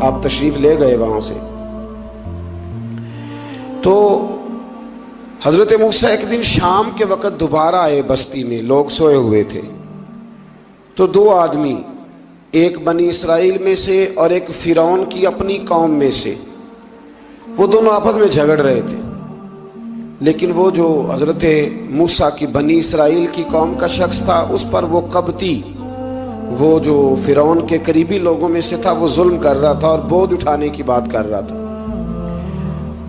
آپ تشریف لے گئے وہاں سے. تو حضرت موسیٰ ایک دن شام کے وقت دوبارہ آئے بستی میں، لوگ سوئے ہوئے تھے. تو دو آدمی، ایک بنی اسرائیل میں سے اور ایک فرعون کی اپنی قوم میں سے، وہ دونوں آپس میں جھگڑ رہے تھے. لیکن وہ جو حضرت موسیٰ کی بنی اسرائیل کی قوم کا شخص تھا، اس پر وہ قبطی، وہ جو فرعون کے قریبی لوگوں میں سے تھا، وہ ظلم کر رہا تھا اور بوجھ اٹھانے کی بات کر رہا تھا.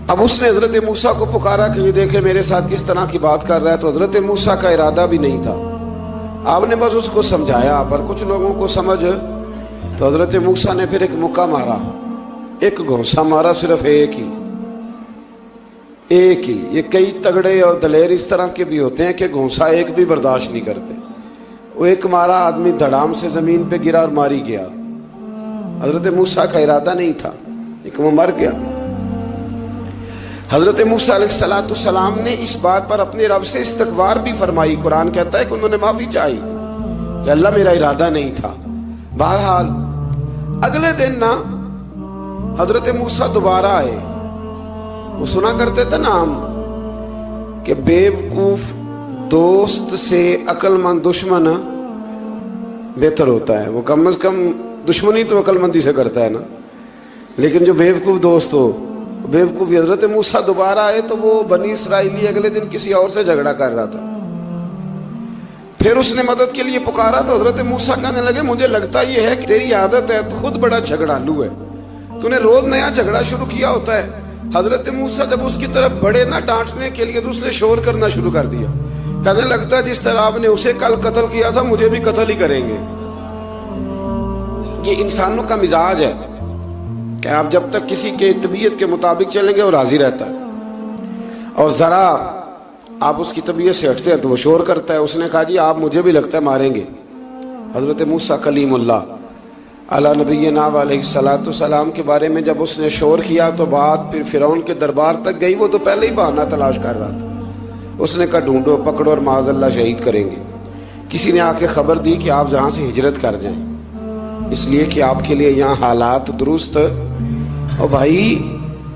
اب اس نے حضرت موسیٰ کو پکارا کہ یہ دیکھے میرے ساتھ کس طرح کی بات کر رہا ہے. تو حضرت موسیٰ کا ارادہ بھی نہیں تھا، آپ نے بس اس کو سمجھایا. پر کچھ لوگوں کو سمجھ، تو حضرت موسیٰ نے پھر ایک مکہ مارا، ایک گھونسا مارا، صرف ایک ہی. یہ کئی تگڑے اور دلیر اس طرح کے بھی ہوتے ہیں کہ گھونسا ایک بھی برداشت نہیں کرتے. وہ ایک مارا، آدمی دھڑام سے زمین پہ گرا اور ماری گیا. حضرت موسیٰ کا ارادہ نہیں تھا لیکن وہ مر گیا. حضرت موسیٰ علیہ السلام نے اس بات پر اپنے رب سے استغفار بھی فرمائی. قرآن کہتا ہے کہ انہوں نے معافی چاہی کہ اللہ میرا ارادہ نہیں تھا. بہرحال اگلے دن نا حضرت موسیٰ دوبارہ آئے. وہ سنا کرتے تھے نا ہم کہ بیوقوف دوست سے عقل مند دشمن بہتر ہوتا ہے. وہ کم از کم دشمنی تو عقل مندی سے کرتا ہے نا، لیکن جو بیوقوف دوست ہو بیوقوفی. حضرت موسیٰ دوبارہ آئے تو وہ بنی اسرائیلی اگلے دن کسی اور سے جھگڑا کر رہا تھا. پھر اس نے مدد کے لیے پکارا تو حضرت موسیٰ کہنے لگے مجھے لگتا یہ ہے کہ تیری عادت ہے، تو خود بڑا جھگڑالو ہے، تو نے روز نیا جھگڑا شروع کیا ہوتا ہے. حضرت موسیٰ جب اس کی طرف بڑھے نہ ڈانٹنے کے لیے تو اس نے شور کرنا شروع کر دیا. کہنے لگتا ہے جس طرح آپ نے اسے کل قتل کیا تھا مجھے بھی قتل ہی کریں گے. یہ انسانوں کا مزاج ہے کہ آپ جب تک کسی کے طبیعت کے مطابق چلیں گے وہ راضی رہتا ہے، اور ذرا آپ اس کی طبیعت سے ہٹتے ہیں تو وہ شور کرتا ہے. اس نے کہا جی آپ مجھے بھی لگتا ہے ماریں گے. حضرت موسیٰ کلیم اللہ علی نبینا علیہ السلام کے بارے میں جب اس نے شور کیا تو بات پھر فرعون کے دربار تک گئی. وہ تو پہلے ہی بہانہ تلاش کر رہا تھا. اس نے کہا ڈھونڈو، پکڑو اور معاذ اللہ شہید کریں گے. کسی نے آ کے خبر دی کہ آپ جہاں سے ہجرت کر جائیں، اس لیے کہ آپ کے لیے یہاں حالات درست. اور بھائی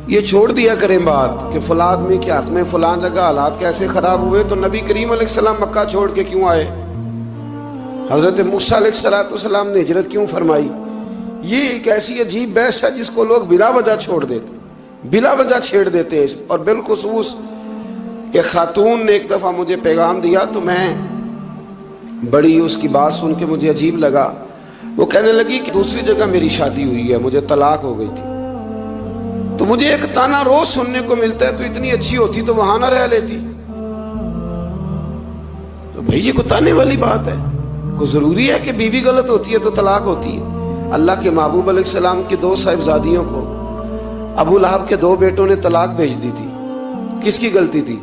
یہ چھوڑ دیا کریں بات کہ فلاں آدمی کے حق میں فلاں جگہ حالات کیسے خراب ہوئے. تو نبی کریم علیہ السلام مکہ چھوڑ کے کیوں آئے؟ حضرت موسیٰ علیہ السلام نے ہجرت کیوں فرمائی؟ یہ ایک ایسی عجیب بحث ہے جس کو لوگ بلا وجہ چھوڑ دیتے، بلا وجہ چھیڑ دیتے ہیں. اور بالخصوص ایک خاتون نے ایک دفعہ مجھے پیغام دیا تو میں بڑی اس کی بات سن کے مجھے عجیب لگا. وہ کہنے لگی کہ دوسری جگہ میری شادی ہوئی ہے، مجھے طلاق ہو گئی تھی، تو مجھے ایک تانا روز سننے کو ملتا ہے تو اتنی اچھی ہوتی تو وہاں نہ رہ لیتی. تو بھئی یہ کوئی تانے والی بات ہے؟ کوئی ضروری ہے کہ بیوی غلط ہوتی ہے تو طلاق ہوتی ہے؟ اللہ کے محبوب علیہ السلام کی دو صاحبزادیوں کو ابو لہب کے دو بیٹوں نے طلاق بھیج دی تھی. کس کی غلطی تھی؟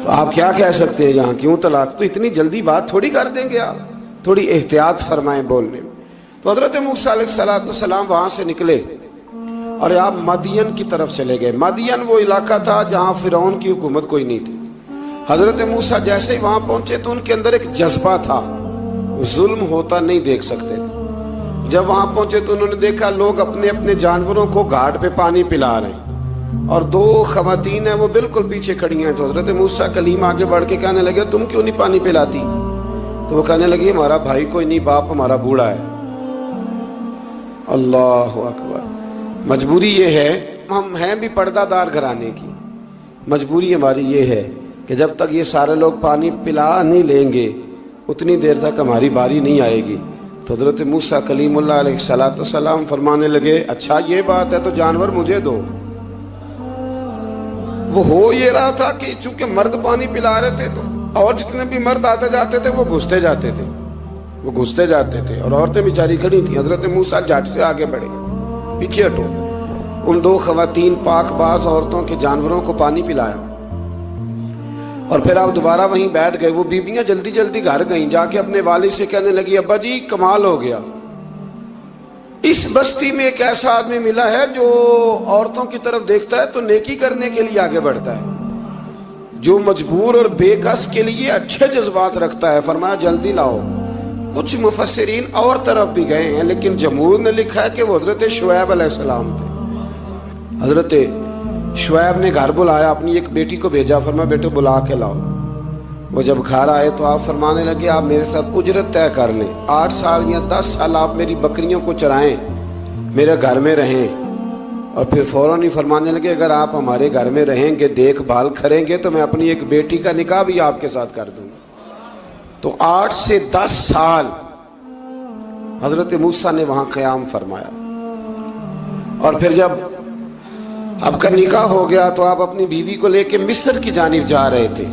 تو آپ کیا کہہ سکتے ہیں یہاں کیوں طلاق؟ تو اتنی جلدی بات تھوڑی کر دیں گے آپ، تھوڑی احتیاط فرمائیں بولنے میں. تو حضرت موسیٰ علیہ السلام وہاں سے نکلے اور آپ مدین کی طرف چلے گئے. مدین وہ علاقہ تھا جہاں فرعون کی حکومت کوئی نہیں تھی. حضرت موسیٰ جیسے ہی وہاں پہنچے تو ان کے اندر ایک جذبہ تھا، ظلم ہوتا نہیں دیکھ سکتے. جب وہاں پہنچے تو انہوں نے دیکھا لوگ اپنے اپنے جانوروں کو گھاٹ پہ پانی پلا رہے ہیں اور دو خواتین ہیں وہ بالکل پیچھے کھڑی ہیں. تو حضرت موسیٰ کلیم آگے بڑھ کے کہنے لگے تم کیوں نہیں پانی پلاتی؟ تو وہ کہنے لگی ہمارا بھائی کوئی نہیں، باپ ہمارا بوڑھا ہے. اللہ اکبر. مجبوری یہ ہے، ہم ہیں بھی پردہ دار گھرانے کی، مجبوری ہماری یہ ہے کہ جب تک یہ سارے لوگ پانی پلا نہیں لیں گے اتنی دیر تک ہماری باری نہیں آئے گی. تو حضرت موسیٰ کلیم اللہ علیہ السلام فرمانے لگے اچھا یہ بات ہے تو جانور مجھے دو. وہ ہو یہ رہا تھا کہ چونکہ مرد پانی پلا رہے تھے تو اور جتنے بھی مرد آتے جاتے تھے وہ گھستے جاتے تھے اور عورتیں بیچاری کھڑی تھیں. حضرت موسیٰ جھٹ سے آگے بڑھے، پیچھے ہٹو. ان دو خواتین پاک باز عورتوں کے جانوروں کو پانی پلایا اور پھر آپ دوبارہ وہیں بیٹھ گئے. وہ بیویاں جلدی جلدی گھر گئیں، جا کے اپنے والد سے کہنے لگی ابا جی کمال ہو گیا، اس بستی میں ایک ایسا آدمی ملا ہے جو عورتوں کی طرف دیکھتا ہے تو نیکی کرنے کے لیے آگے بڑھتا ہے، جو مجبور اور بے کس کے لیے اچھے جذبات رکھتا ہے. فرمایا جلدی لاؤ. کچھ مفسرین اور طرف بھی گئے ہیں، لیکن جمہور نے لکھا ہے کہ وہ حضرت شعیب علیہ السلام تھے۔ حضرت شعیب نے گھر بلایا، اپنی ایک بیٹی کو بھیجا، فرمایا بیٹے بلا کے لاؤ۔ وہ جب گھر آئے تو آپ فرمانے لگے آپ میرے ساتھ اجرت طے کر لیں، 8 سال یا 10 سال آپ میری بکریوں کو چرائیں، میرے گھر میں رہیں۔ اور پھر فوراً ہی فرمانے لگے اگر آپ ہمارے گھر میں رہیں گے، دیکھ بھال کریں گے، تو میں اپنی ایک بیٹی کا نکاح بھی آپ کے ساتھ کر دوں گا۔ تو 8 سے 10 سال حضرت موسیٰ نے وہاں قیام فرمایا۔ اور پھر جب آپ کا نکاح ہو گیا تو آپ اپنی بیوی کو لے کے مصر کی جانب جا رہے تھے،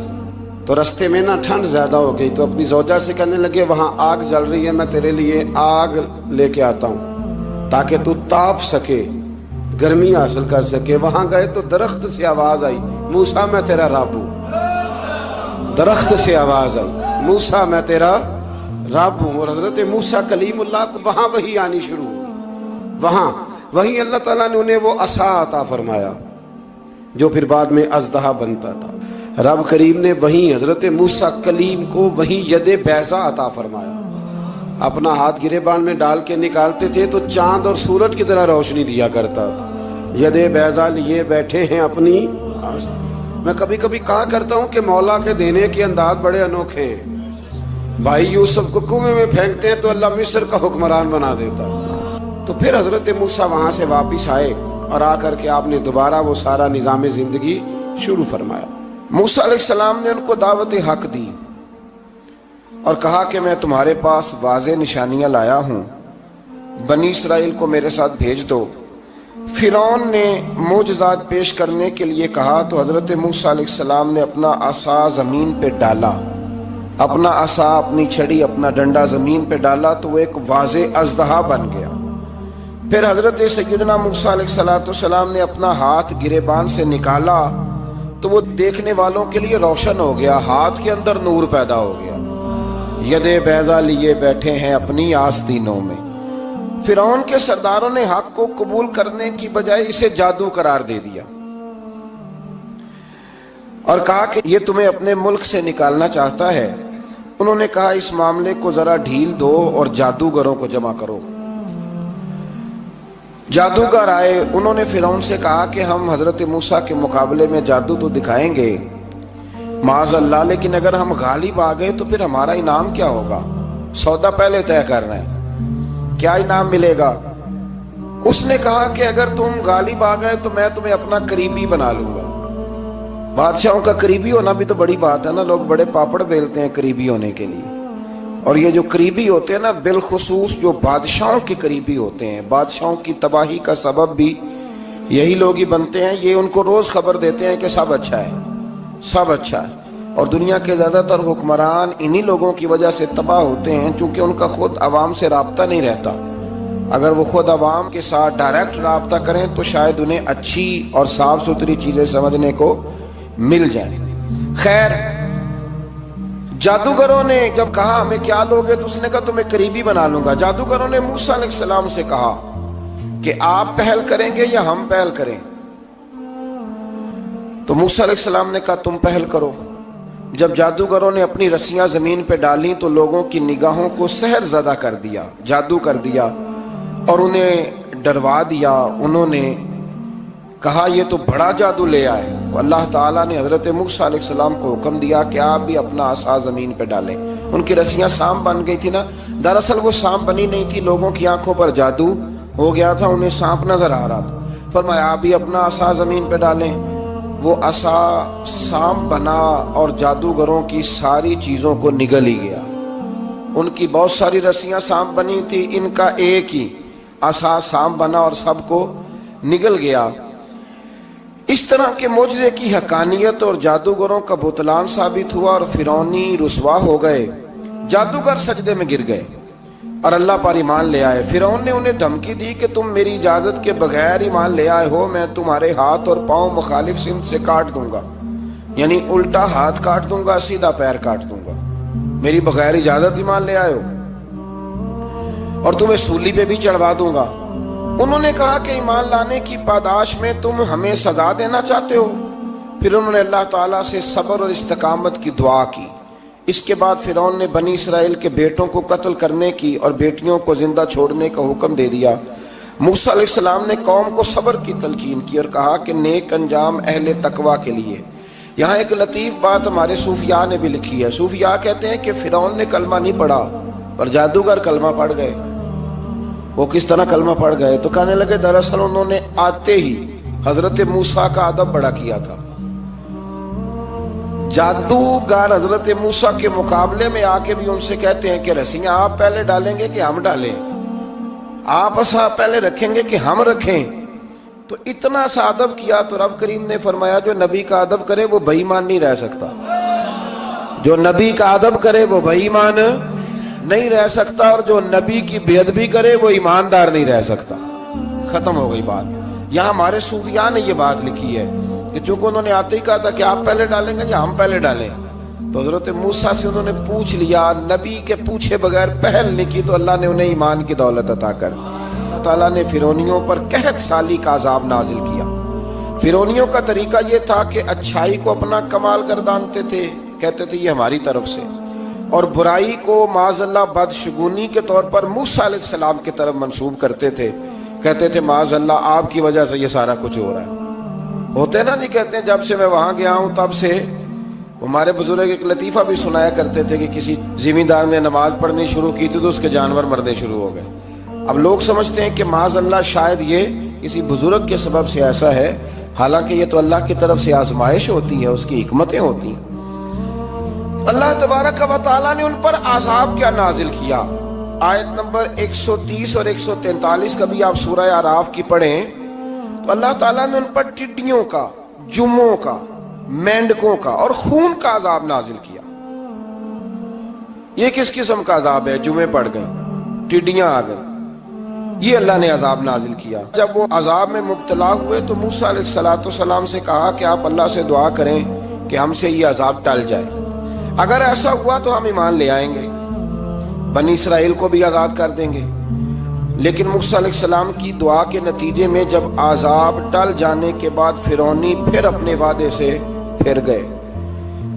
تو رستے میں نا ٹھنڈ زیادہ ہو گئی، تو اپنی زوجہ سے کہنے لگے وہاں آگ جل رہی ہے، میں تیرے لیے آگ لے کے آتا ہوں تاکہ تو تاپ سکے، گرمی حاصل کر سکے۔ وہاں گئے تو درخت سے آواز آئی موسیٰ میں تیرا رب ہوں، درخت سے آواز آئی موسیٰ میں تیرا رب ہوں۔ اور حضرت موسیٰ کلیم اللہ کو وہاں وحی آنی شروع ہوئی، وہاں وہی اللہ تعالیٰ نے انہیں وہ عصا عطا فرمایا جو پھر بعد میں اژدہا بنتا تھا۔ رب کریم نے وہیں حضرت موسیٰ کلیم کو وہیں ید بیضا عطا فرمایا۔ اپنا ہاتھ گریبان میں ڈال کے نکالتے تھے تو چاند اور سورج کی طرح روشنی دیا کرتا تھا۔ ید بیضا لیے بیٹھے ہیں اپنی۔ میں کبھی کبھی کہا کرتا ہوں کہ مولا کے دینے کے انداز بڑے انوکھے ہیں۔ بھائی یوسف کو کنویں میں پھینکتے ہیں تو اللہ مصر کا حکمران بنا دیتا۔ تو پھر حضرت موسیٰ وہاں سے واپس آئے اور آ کر کے آپ نے دوبارہ وہ سارا نظام زندگی شروع فرمایا۔ موسیٰ علیہ السلام نے ان کو دعوت حق دی اور کہا کہ میں تمہارے پاس واضح نشانیاں لایا ہوں، بنی اسرائیل کو میرے ساتھ بھیج دو۔ فرعون نے معجزات پیش کرنے کے لیے کہا تو حضرت موسیٰ علیہ السلام نے اپنا عصا زمین پہ ڈالا، اپنا عصا، اپنی چھڑی، اپنا ڈنڈا زمین پہ ڈالا تو وہ ایک واضح اژدہا بن گیا۔ پھر حضرت سیدنا موسیٰ علیہ السلام نے اپنا ہاتھ گریبان سے نکالا تو وہ دیکھنے والوں کے لیے روشن ہو گیا، ہاتھ کے اندر نور پیدا ہو گیا۔ ید بیضا لیے بیٹھے ہیں اپنی آستینوں میں۔ فرعون کے سرداروں نے حق کو قبول کرنے کی بجائے اسے جادو قرار دے دیا اور کہا کہ یہ تمہیں اپنے ملک سے نکالنا چاہتا ہے۔ انہوں نے کہا اس معاملے کو ذرا ڈھیل دو اور جادوگروں کو جمع کرو۔ جادوگر آئے، انہوں نے فرعون سے کہا کہ ہم حضرت موسیٰ کے مقابلے میں جادو تو دکھائیں گے معاذ اللہ، لیکن اگر ہم غالب آ گئے تو پھر ہمارا انعام کیا ہوگا؟ سودا پہلے طے کر رہے ہیں، کیا انعام ملے گا؟ اس نے کہا کہ اگر تم غالب آ گئے تو میں تمہیں اپنا قریبی بنا لوں گا۔ بادشاہوں کا قریبی ہونا بھی تو بڑی بات ہے نا، لوگ بڑے پاپڑ بیلتے ہیں قریبی ہونے کے لیے، اور یہ جو قریبی ہوتے ہیں نا، بالخصوص جو بادشاہوں کے قریبی ہوتے ہیں، بادشاہوں کی تباہی کا سبب بھی یہی لوگ ہی بنتے ہیں۔ یہ ان کو روز خبر دیتے ہیں کہ سب اچھا ہے، سب اچھا ہے، اور دنیا کے زیادہ تر حکمران انہی لوگوں کی وجہ سے تباہ ہوتے ہیں کیونکہ ان کا خود عوام سے رابطہ نہیں رہتا۔ اگر وہ خود عوام کے ساتھ ڈائریکٹ رابطہ کریں تو شاید انہیں اچھی اور صاف ستھری چیزیں سمجھنے کو مل جائیں۔ خیر، جادوگروں نے جب کہا ہمیں کیا دو گے تو اس نے کہا تمہیں قریبی بنا لوں گا۔ جادوگروں نے موسیٰ علیہ السلام سے کہا کہ آپ پہل کریں گے یا ہم پہل کریں؟ تو موسیٰ علیہ السلام نے کہا تم پہل کرو۔ جب جادوگروں نے اپنی رسیاں زمین پہ ڈالیں تو لوگوں کی نگاہوں کو سحر زدہ کر دیا، جادو کر دیا اور انہیں ڈروا دیا۔ انہوں نے کہا یہ تو بڑا جادو لے آئے۔ تو اللہ تعالیٰ نے حضرت موسیٰ علیہ السلام کو حکم دیا کہ آپ بھی اپنا عصا زمین پہ ڈالیں۔ ان کی رسیاں سانپ بن گئی تھی نا، دراصل وہ سانپ بنی نہیں تھی، لوگوں کی آنکھوں پر جادو ہو گیا تھا، انہیں سانپ نظر آ رہا تھا۔ فرمایا آپ بھی اپنا عصا زمین پہ ڈالیں۔ وہ عصا سانپ بنا اور جادوگروں کی ساری چیزوں کو نگل ہی گیا۔ ان کی بہت ساری رسیاں سانپ بنی تھی، ان کا ایک ہی عصا سانپ بنا اور سب کو نگل گیا۔ اس طرح کے معجزے کی حقانیت اور جادوگروں کا بطلان ثابت ہوا اور فرعونی رسوا ہو گئے۔ جادوگر سجدے میں گر گئے اور اللہ پر ایمان لے آئے۔ فرعون نے انہیں دھمکی دی کہ تم میری اجازت کے بغیر ایمان لے آئے ہو، میں تمہارے ہاتھ اور پاؤں مخالف سمت سے کاٹ دوں گا، یعنی الٹا ہاتھ کاٹ دوں گا، سیدھا پیر کاٹ دوں گا، میری بغیر اجازت ایمان لے آئے ہو، اور تمہیں سولی پہ بھی چڑھوا دوں گا۔ انہوں نے کہا کہ ایمان لانے کی پاداش میں تم ہمیں سزا دینا چاہتے ہو؟ پھر انہوں نے اللہ تعالیٰ سے صبر اور استقامت کی دعا کی۔ اس کے بعد فرعون نے بنی اسرائیل کے بیٹوں کو قتل کرنے کی اور بیٹیوں کو زندہ چھوڑنے کا حکم دے دیا۔ موسیٰ علیہ السلام نے قوم کو صبر کی تلقین کی اور کہا کہ نیک انجام اہل تقوی کے لیے۔ یہاں ایک لطیف بات ہمارے صوفیاء نے بھی لکھی ہے۔ صوفیاء کہتے ہیں کہ فرعون نے کلمہ نہیں پڑھا پر جادوگر کلمہ پڑھ گئے۔ وہ کس طرح کلمہ پڑھ گئے؟ تو کہنے لگے دراصل انہوں نے آتے ہی حضرت موسیٰ کا ادب بڑا کیا تھا۔ جادوگر حضرت موسیٰ کے مقابلے میں آ کے بھی ان سے کہتے ہیں کہ رسیاں آپ پہلے ڈالیں گے کہ ہم ڈالیں؟ آپ اصحاب پہلے رکھیں گے کہ ہم رکھیں؟ تو اتنا سا ادب کیا تو رب کریم نے فرمایا جو نبی کا ادب کرے وہ بے ایمان نہیں رہ سکتا۔ جو نبی کا ادب کرے وہ بے ایمان نہیں رہ سکتا، اور جو نبی کی بے ادبی کرے وہ ایماندار نہیں رہ سکتا۔ ختم ہو گئی بات۔ یہاں ہمارے صوفیاء نے یہ بات لکھی ہے کہ چونکہ انہوں نے آتے ہی کہا تھا کہ آپ پہلے ڈالیں گے یا ہم پہلے ڈالیں، تو حضرت موسیٰ سے انہوں نے پوچھ لیا، نبی کے پوچھے بغیر پہل نہیں کی تو اللہ نے انہیں ایمان کی دولت عطا کر دی۔ اللہ تعالیٰ نے فرعونیوں پر قحط سالی کا عذاب نازل کیا۔ فرعونیوں کا طریقہ یہ تھا کہ اچھائی کو اپنا کمال گردانتے تھے، کہتے تھے یہ ہماری طرف سے، اور برائی کو معاذ اللہ بدشگونی کے طور پر موسیٰ علیہ السلام کی طرف منسوب کرتے تھے، کہتے تھے معاذ اللہ آپ کی وجہ سے یہ سارا کچھ ہو رہا ہے۔ ہوتے نا نہیں کہتے ہیں جب سے میں وہاں گیا ہوں تب سے۔ ہمارے بزرگ ایک لطیفہ بھی سنایا کرتے تھے کہ کسی زمیندار نے نماز پڑھنی شروع کی تھی تو اس کے جانور مرنے شروع ہو گئے۔ اب لوگ سمجھتے ہیں کہ معاذ اللہ شاید یہ کسی بزرگ کے سبب سے ایسا ہے، حالانکہ یہ تو اللہ کی طرف سے آزمائش ہوتی ہے، اس کی حکمتیں ہوتی ہیں۔ اللہ تبارک و تعالیٰ نے ان پر عذاب کیا نازل کیا؟ آیت نمبر 130 اور 143 کا بھی آپ سورہ اعراف کی پڑھیں تو اللہ تعالیٰ نے ان پر ٹڈیوں کا، جموں کا، مینڈکوں کا اور خون کا عذاب نازل کیا۔ یہ کس قسم کا عذاب ہے؟ جمعے پڑ گئے، ٹڈیاں آ گئی، یہ اللہ نے عذاب نازل کیا۔ جب وہ عذاب میں مبتلا ہوئے تو موسیٰ علیہ السلام سے کہا کہ آپ اللہ سے دعا کریں کہ ہم سے یہ عذاب ٹل جائے، اگر ایسا ہوا تو ہم ایمان لے آئیں گے، بنی اسرائیل کو بھی آزاد کر دیں گے۔ لیکن موسیٰ علیہ السلام کی دعا کے نتیجے میں جب عذاب ٹل جانے کے بعد فرعونی پھر اپنے وعدے سے پھر گئے۔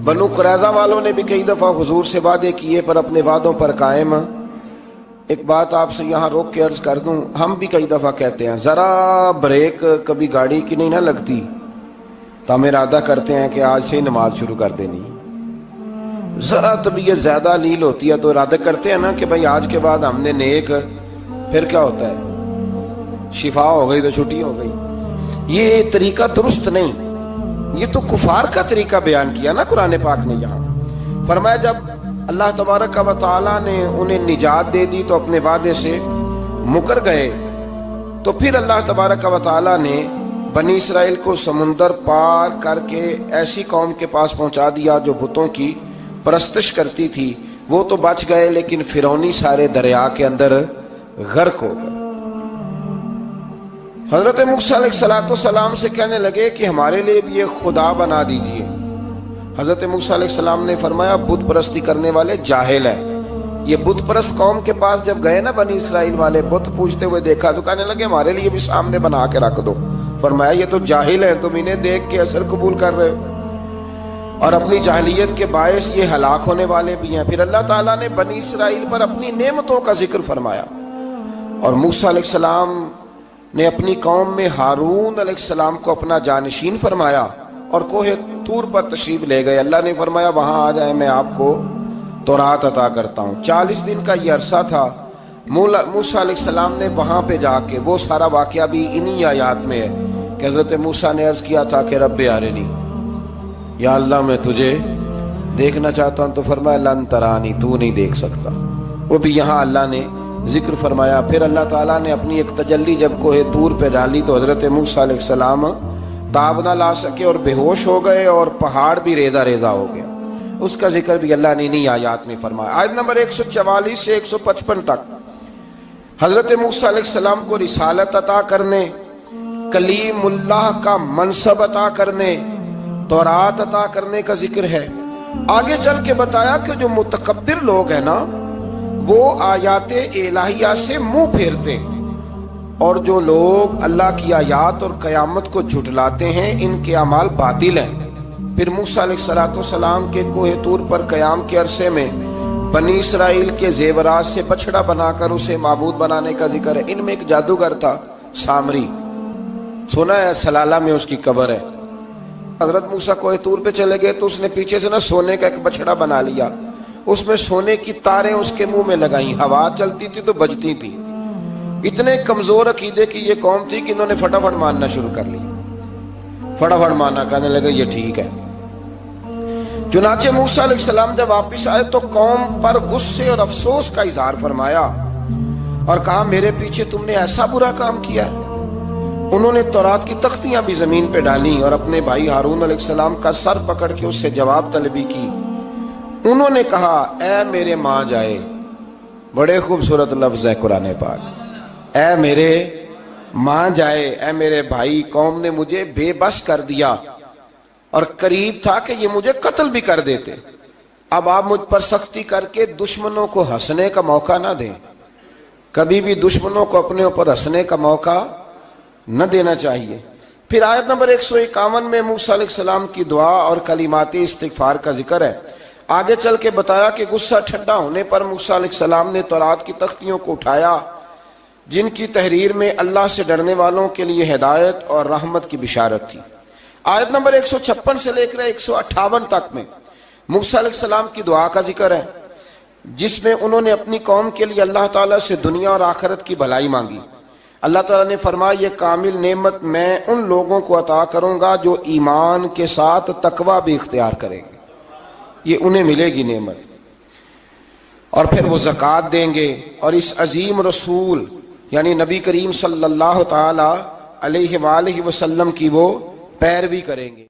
بنو قریظہ والوں نے بھی کئی دفعہ حضور سے وعدے کیے پر اپنے وعدوں پر قائم۔ ایک بات آپ سے یہاں روک کے عرض کر دوں، ہم بھی کئی دفعہ کہتے ہیں ذرا بریک کبھی گاڑی کی نہیں نہ لگتی تو ہم ارادہ کرتے ہیں کہ آج سے ہی نماز شروع کر دینی۔ ذرا طبیعت زیادہ لیل ہوتی ہے تو ارادہ کرتے ہیں نا کہ بھائی آج کے بعد ہم نے نیک، پھر کیا ہوتا ہے شفا ہو گئی تو چھٹی ہو گئی۔ یہ طریقہ درست نہیں، یہ تو کفار کا طریقہ بیان کیا نا قرآن پاک نے۔ یہاں فرمایا جب اللہ تبارک و تعالیٰ نے انہیں نجات دے دی تو اپنے وعدے سے مکر گئے، تو پھر اللہ تبارک و تعالیٰ نے بنی اسرائیل کو سمندر پار کر کے ایسی قوم کے پاس پہنچا دیا جو بتوں کی پرستش کرتی تھی۔ وہ تو بچ گئے لیکن فرعونی سارے دریا کے اندر غرق ہو گئے۔ حضرت موسیٰ علیہ السلام سے کہنے لگے کہ ہمارے لیے بھی یہ خدا بنا دیجئے۔ حضرت موسیٰ علیہ السلام نے فرمایا بت پرستی کرنے والے جاہل ہیں۔ یہ بت پرست قوم کے پاس جب گئے نا بنی اسرائیل والے، بت پوجتے ہوئے دیکھا تو کہنے لگے ہمارے لیے بھی سامنے بنا کے رکھ دو۔ فرمایا یہ تو جاہل ہیں، تم انہیں دیکھ کے اثر قبول کر رہے ہو، اور اپنی جاہلیت کے باعث یہ ہلاک ہونے والے بھی ہیں۔ پھر اللہ تعالیٰ نے بنی اسرائیل پر اپنی نعمتوں کا ذکر فرمایا، اور موسیٰ علیہ السلام نے اپنی قوم میں ہارون علیہ السلام کو اپنا جانشین فرمایا اور کوہ طور پر تشریف لے گئے۔ اللہ نے فرمایا وہاں آ جائیں، میں آپ کو تورات عطا کرتا ہوں۔ 40 دن کا یہ عرصہ تھا۔ موسیٰ علیہ السلام نے وہاں پہ جا کے، وہ سارا واقعہ بھی انہی آیات میں ہے کہ حضرت موسیٰ نے عرض کیا تھا کہ رب ارنی، یا اللہ میں تجھے دیکھنا چاہتا ہوں، تو فرمایا لن ترانی، تو نہیں دیکھ سکتا۔ وہ بھی یہاں اللہ نے ذکر فرمایا۔ پھر اللہ تعالیٰ نے اپنی ایک تجلی جب کوہ طور پہ ڈالی تو حضرت موسیٰ علیہ السلام تاب نہ لا سکے اور بے ہوش ہو گئے، اور پہاڑ بھی ریزہ ریزہ ہو گیا۔ اس کا ذکر بھی اللہ نے انہی آیات میں فرمایا۔ آیت نمبر 144 سے 155 تک حضرت موسیٰ علیہ السلام کو رسالت عطا کرنے، کلیم اللہ کا منصب عطا کرنے، تورات عطا کرنے کا ذکر ہے۔ آگے چل کے بتایا کہ جو متکبر لوگ ہیں نا وہ آیات الہیہ سے منہ پھیرتے ہیں، اور جو لوگ اللہ کی آیات اور قیامت کو جھٹلاتے ہیں ان کے اعمال باطل ہیں۔ پھر موسیٰ علیہ السلام کے کوہ طور پر قیام کے عرصے میں بنی اسرائیل کے زیورات سے بچڑا بنا کر اسے معبود بنانے کا ذکر ہے۔ ان میں ایک جادوگر تھا سامری، سنا ہے سلالہ میں اس کی قبر ہے۔ حضرت موسیٰ کوہ طور پہ چلے گئے تو اس نے پیچھے سے سونے کا ایک بچڑا بنا لیا، اس میں سونے کی تاریں اس کے منہ میں لگائیں، ہوا چلتی تھی تو بجتی تھی۔ اتنے کمزور عقیدے کی یہ قوم تھی کہ انہوں نے فٹافٹ ماننا شروع کر لی، فٹافٹ ماننا، کہنے لگے یہ ٹھیک ہے۔ چنانچہ موسیٰ علیہ السلام جب واپس آئے تو قوم پر غصے اور افسوس کا اظہار فرمایا اور کہا میرے پیچھے تم نے ایسا برا کام کیا ہے۔ انہوں نے تورات کی تختیاں بھی زمین پہ ڈالیں اور اپنے بھائی ہارون علیہ السلام کا سر پکڑ کے اس سے جواب طلبی کی۔ انہوں نے کہا اے میرے ماں جائے، بڑے خوبصورت لفظ ہے قرآن پاک، اے میرے ماں جائے، اے میرے بھائی، قوم نے مجھے بے بس کر دیا اور قریب تھا کہ یہ مجھے قتل بھی کر دیتے۔ اب آپ مجھ پر سختی کر کے دشمنوں کو ہنسنے کا موقع نہ دیں، کبھی بھی دشمنوں کو اپنے اوپر ہنسنے کا موقع نہ دینا چاہیے۔ پھر آیت نمبر 151 میں موسیٰ علیہ السلام کی دعا اور کلمات استغفار کا ذکر ہے۔ آگے چل کے بتایا کہ غصہ ٹھنڈا ہونے پر موسیٰ علیہ السلام نے تورات کی تختیوں کو اٹھایا جن کی تحریر میں اللہ سے ڈرنے والوں کے لیے ہدایت اور رحمت کی بشارت تھی۔ آیت نمبر 156 سے لے کر 158 تک میں موسیٰ علیہ السلام کی دعا کا ذکر ہے، جس میں انہوں نے اپنی قوم کے لیے اللہ تعالیٰ سے دنیا اور آخرت کی بھلائی مانگی۔ اللہ تعالیٰ نے فرمایا یہ کامل نعمت میں ان لوگوں کو عطا کروں گا جو ایمان کے ساتھ تقوی بھی اختیار کریں گے، یہ انہیں ملے گی نعمت، اور پھر وہ زکوٰۃ دیں گے اور اس عظیم رسول یعنی نبی کریم صلی اللہ تعالی علیہ وآلہ وسلم کی وہ پیروی کریں گے۔